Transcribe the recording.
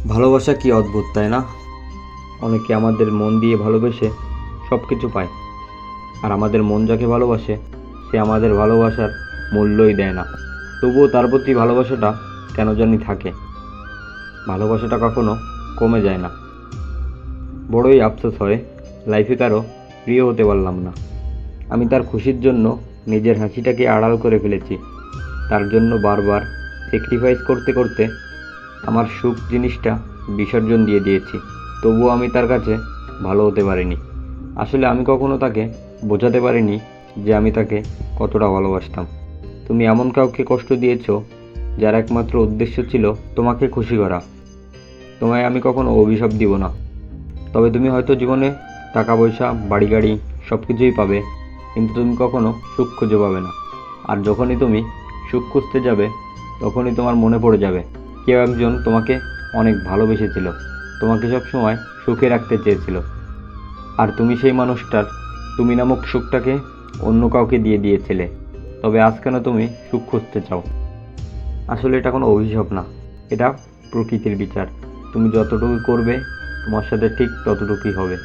ভালোবাসা কি অদ্ভুত, তাই না? অনেকে আমাদের মন দিয়ে ভালোবেসে সব কিছু পায়, আর আমাদের মন যাকে ভালোবাসে সে আমাদের ভালোবাসার মূল্যই দেয় না। তবুও তার প্রতি ভালোবাসাটা কেন জানি থাকে। ভালোবাসাটা কখনো কমে যায় না। বড়ই আফসোস হয় লাইফে কারো প্রিয় হতে পারলাম না। আমি তার খুশির জন্য নিজের হাসিটাকে আড়াল করে ফেলেছি। তার জন্য বারবার স্যাক্রিফাইস করতে করতে আমার সুখ জিনিসটা বিসর্জন দিয়ে দিয়েছি। তবুও আমি তার কাছে ভালো হতে পারিনি। আসলে আমি কখনো তাকে বোঝাতে পারিনি যে আমি তাকে কতটা ভালোবাসতাম। তুমি এমন কাউকে কষ্ট দিয়েছো যার একমাত্র উদ্দেশ্য ছিল তোমাকে খুশি করা। তোমায় আমি কখনো অভিশাপ দিব না। তবে তুমি হয়তো জীবনে টাকা পয়সা বাড়ি গাড়ি সব কিছুই পাবে, কিন্তু তুমি কখনো সুখ খুঁজে পাবে না। আর যখনই তুমি সুখ খুঁজতে যাবে তখনই তোমার মনে পড়ে যাবে কেউ একজন তোমাকে অনেক ভালোবেসেছিল, তোমাকে সবসময় সুখে রাখতে চেয়েছিল। আর তুমি সেই মানুষটার তুমি নামক সুখটাকে অন্য কাউকে দিয়ে দিয়েছিলে। তবে আজ কেন তুমি সুখ খুঁজতে চাও? আসলে এটা কোনো অভিশাপ না, এটা প্রকৃতির বিচার। তুমি যতটুকু করবে তোমার সাথে ঠিক ততটুকুই হবে।